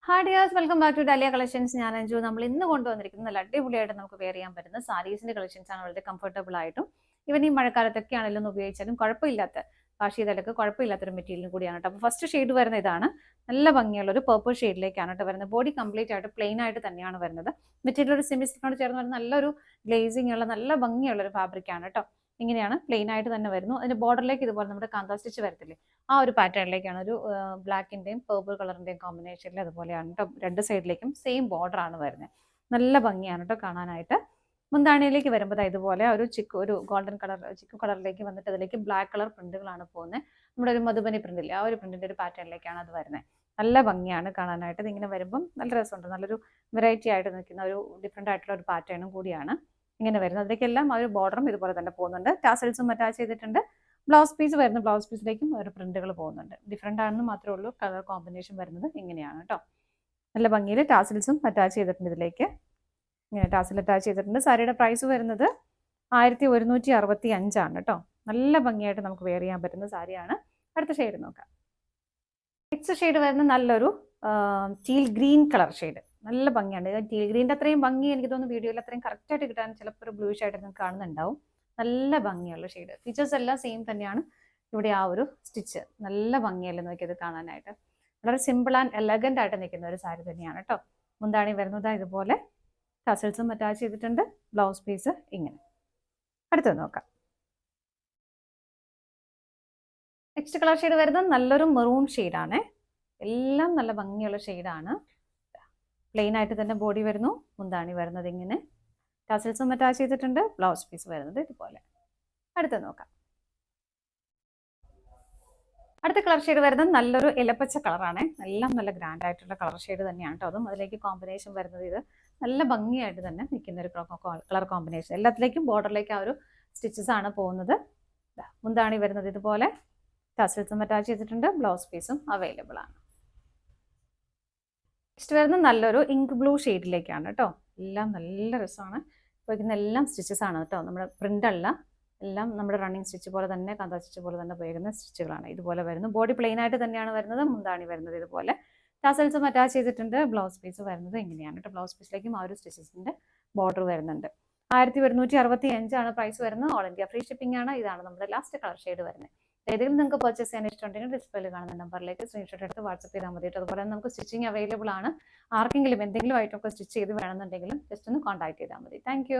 Hi dears, welcome back to Dahlia collections. ഞാൻ അഞ്ജു. നമ്മൾ ഇന്ന് കൊണ്ടുവന്നിരിക്കുന്നത് നല്ല അടിപൊളിയായിട്ട് നമുക്ക് വെയർ ചെയ്യാൻ പറ്റുന്ന സാരീസിന്റെ കളക്ഷൻസ് ആണ്. വളരെ കംഫർട്ടബിൾ ആയിട്ടും ഇവൻ ഈ മഴക്കാലത്തൊക്കെ ആണെങ്കിലും ഒന്ന് ഉപയോഗിച്ചാലും കുഴപ്പമില്ലാത്ത വാഷ് ചെയ്താലൊക്കെ കുഴപ്പമില്ലാത്തൊരു മെറ്റീരിയലും കൂടിയാണ് കേട്ടോ. അപ്പോൾ ഫസ്റ്റ് ഷെയ്ഡ് വരുന്ന ഇതാണ്. നല്ല ഭംഗിയുള്ള ഒരു പർപ്പിൾ ഷെയ്ഡിലേക്കാണ് കേട്ടോ വരുന്നത്. ബോഡി കംപ്ലീറ്റ് ആയിട്ട് പ്ലെയിൻ ആയിട്ട് തന്നെയാണ് വരുന്നത്. മെറ്റീരിയൽ ഒരു സെമി സിൽക്കിനോട് ചേർന്ന് വരുന്ന നല്ലൊരു ഗ്ലേസിംഗ് ഉള്ള നല്ല ഭംഗിയുള്ള ഒരു ഫാബ്രിക് ആണ് കേട്ടോ. ഇങ്ങനെയാണ് പ്ലെയിൻ ആയിട്ട് തന്നെ വരുന്നു. അതിന്റെ ബോർഡറിലേക്ക് ഇതുപോലെ നമ്മുടെ കാന്താ സ്റ്റിച്ച് വരത്തില്ലേ, ആ ഒരു പാറ്റേണിലേക്കാണ് ഒരു ബ്ലാക്കിന്റെയും പേർപ്പിൾ കളറിന്റെയും കോമ്പിനേഷനിൽ അതുപോലെയാണ് കേട്ടോ. രണ്ട് സൈഡിലേക്കും സെയിം ബോർഡർ ആണ് വരുന്നത്. നല്ല ഭംഗിയാണ് കേട്ടോ കാണാനായിട്ട്. മുന്താണിയിലേക്ക് വരുമ്പോൾ ഇതുപോലെ ഒരു ഗോൾഡൻ കളർ ചിക്കു കളറിലേക്ക് വന്നിട്ട് അതിലേക്ക് ബ്ലാക്ക് കളർ പ്രിന്റുകളാണ് പോകുന്നത്. നമ്മുടെ ഒരു മധുബനി പ്രിന്റില്ലേ, ആ ഒരു പ്രിന്റിന്റെ ഒരു പാറ്റേണിലേക്കാണ് അത് വരുന്നത്. നല്ല ഭംഗിയാണ് കാണാനായിട്ട്. ഇതിങ്ങനെ വരുമ്പം നല്ല രസമുണ്ട്. നല്ലൊരു വെറൈറ്റി ആയിട്ട് നിൽക്കുന്ന ഒരു ഡിഫറെന്റ് ആയിട്ടുള്ള ഒരു പാറ്റേണും കൂടിയാണ് ഇങ്ങനെ വരുന്നത്. അതിലേക്കെല്ലാം ആ ഒരു ബോർഡറും ഇതുപോലെ തന്നെ പോകുന്നുണ്ട്. ടാസൽസും അറ്റാച്ച് ചെയ്തിട്ടുണ്ട്. ബ്ലൗസ് പീസ് വരുന്ന ബ്ലൗസ് പീസിലേക്കും ഒരു പ്രിന്റുകൾ പോകുന്നുണ്ട്. ഡിഫറെന്റ് ആണെന്ന് മാത്രമേ ഉള്ളൂ. കളർ കോമ്പിനേഷൻ വരുന്നത് ഇങ്ങനെയാണ് കേട്ടോ. നല്ല ഭംഗിയിൽ ടാസൽസും അറ്റാച്ച് ചെയ്തിട്ടുണ്ട്. ഇതിലേക്ക് ഇങ്ങനെ ടാസൽ അറ്റാച്ച് ചെയ്തിട്ടുണ്ട്. സാരിയുടെ പ്രൈസ് വരുന്നത് 1165 ആണ് കേട്ടോ. നല്ല ഭംഗിയായിട്ട് നമുക്ക് വെയർ ചെയ്യാൻ പറ്റുന്ന സാരിയാണ്. അടുത്ത ഷെയ്ഡ് നോക്കാം. നെക്സ്റ്റ് ഷെയ്ഡ് വരുന്ന നല്ലൊരു ടീൽ ഗ്രീൻ കളർ ഷെയ്ഡ്. നല്ല ഭംഗിയാണ്. ടീൽ ഗ്രീൻ്റെ അത്രയും ഭംഗി എനിക്ക് തോന്നുന്നു വീഡിയോയിൽ അത്രയും കറക്റ്റായിട്ട് കിട്ടാൻ ചിലപ്പോൾ ഒരു ബ്ലൂഷ് ആയിട്ട് നിങ്ങൾക്ക് കാണുന്നുണ്ടാവും. നല്ല ഭംഗിയുള്ള ഷെയ്ഡ്. ഫീച്ചേഴ്സ് എല്ലാം സെയിം തന്നെയാണ്. ഇവിടെ ആ ഒരു സ്റ്റിച്ച് നല്ല ഭംഗിയല്ലേ നോക്കിയത് കാണാനായിട്ട്. വളരെ സിമ്പിൾ ആൻഡ് എലഗന്റ് ആയിട്ട് നിൽക്കുന്ന ഒരു സാരി തന്നെയാണ് കേട്ടോ. മുന്താണി വരുന്നത് ഇതുപോലെ ടസൽസും അറ്റാച്ച് ചെയ്തിട്ടുണ്ട്. ബ്ലൗസ് പീസ് ഇങ്ങനെ. അടുത്തത് നോക്കാം. നെക്സ്റ്റ് കളർ ഷെയ്ഡ് വരുന്നത് നല്ലൊരു മെറൂൺ ഷെയ്ഡാണ്. എല്ലാം നല്ല ഭംഗിയുള്ള ഷെയ്ഡാണ്. പ്ലെയിൻ ആയിട്ട് തന്നെ ബോഡി വരുന്നു. മുന്താണി വരുന്നത് ഇങ്ങനെ. ടസൽസും അറ്റാച്ച് ചെയ്തിട്ടുണ്ട്. ബ്ലൗസ് പീസ് വരുന്നത് ഇതുപോലെ. അടുത്ത് നോക്കാം. അടുത്ത കളർ ഷെയ്ഡ് വരുന്നത് നല്ലൊരു ഇലപ്പച്ച കളറാണ്. എല്ലാം നല്ല ഗ്രാൻഡ് ആയിട്ടുള്ള കളർ ഷെയ്ഡ് തന്നെയാണ് കേട്ടോ. അതും അതിലേക്ക് കോമ്പിനേഷൻ വരുന്നത് ഇത് നല്ല ഭംഗിയായിട്ട് തന്നെ നിൽക്കുന്ന ഒരു കളർ കോമ്പിനേഷൻ. എല്ലാത്തിലേക്കും ബോർഡറിലേക്ക് ആ ഒരു സ്റ്റിച്ചസ് ആണ് പോകുന്നത്. മുന്താണി വരുന്നത് ഇതുപോലെ. ടസൽസും അറ്റാച്ച് ചെയ്തിട്ടുണ്ട്. ബ്ലൗസ് പീസും അവൈലബിൾ ആണ്. നെക്സ്റ്റ് വരുന്നത് നല്ലൊരു ഇങ്ക് ബ്ലൂ ഷെയ്ഡിലേക്കാണ് കേട്ടോ. എല്ലാം നല്ല രസമാണ്. ഉപയോഗിക്കുന്ന എല്ലാം സ്റ്റിച്ചസ് ആണ് കേട്ടോ. നമ്മുടെ പ്രിന്റ് അല്ല, എല്ലാം നമ്മുടെ റണ്ണിങ് സ്റ്റിച്ച് പോലെ തന്നെ കാന്താ സ്റ്റിച്ച് പോലെ തന്നെ ഉപയോഗിക്കുന്ന സ്റ്റിച്ചുകളാണ്. ഇതുപോലെ വരുന്നു. ബോഡി പ്ലെയിൻ ആയിട്ട് തന്നെയാണ് വരുന്നത്. മുന്താണി വരുന്നത് ഇതുപോലെ. ടാസൽസും അറ്റാച്ച് ചെയ്തിട്ടുണ്ട്. ബ്ലൗസ് പീസ് വരുന്നത് ഇങ്ങനെയാണ് കേട്ടോ. ബ്ലൗസ് പീസിലേക്കും ആ ഒരു സ്റ്റിച്ചസിന്റെ ബോർഡർ വരുന്നുണ്ട്. 1165 ആണ് പ്രൈസ് വരുന്നത്. ഓൾ ഇന്ത്യ ഫ്രീ ഷിപ്പിംഗ് ആണ്. ഇതാണ് നമ്മുടെ ലാസ്റ്റ് കളർ ഷെയ്ഡ് വരുന്നത്. ഏതെങ്കിലും നിങ്ങൾക്ക് പർച്ചേസ് ചെയ്യാൻ ഇഷ്ടമുണ്ടെങ്കിൽ ഡിസ്പ്ലേയിൽ കാണുന്ന നമ്പറിലേക്ക് സ്ക്രീൻഷോട്ട് എടുത്ത് വാട്സപ്പ് ചെയ്താൽ മതി. അതുപോലെ നമുക്ക് സ്റ്റിച്ചിങ് അവൈലബിൾ ആണ്. ആർക്കെങ്കിലും എന്തെങ്കിലും ആയിട്ടൊക്കെ സ്റ്റിച്ച് ചെയ്ത് വേണമെന്നുണ്ടെങ്കിലും ജസ്റ്റ് ഒന്ന് കോൺടാക്ട് ചെയ്താൽ മതി. താങ്ക്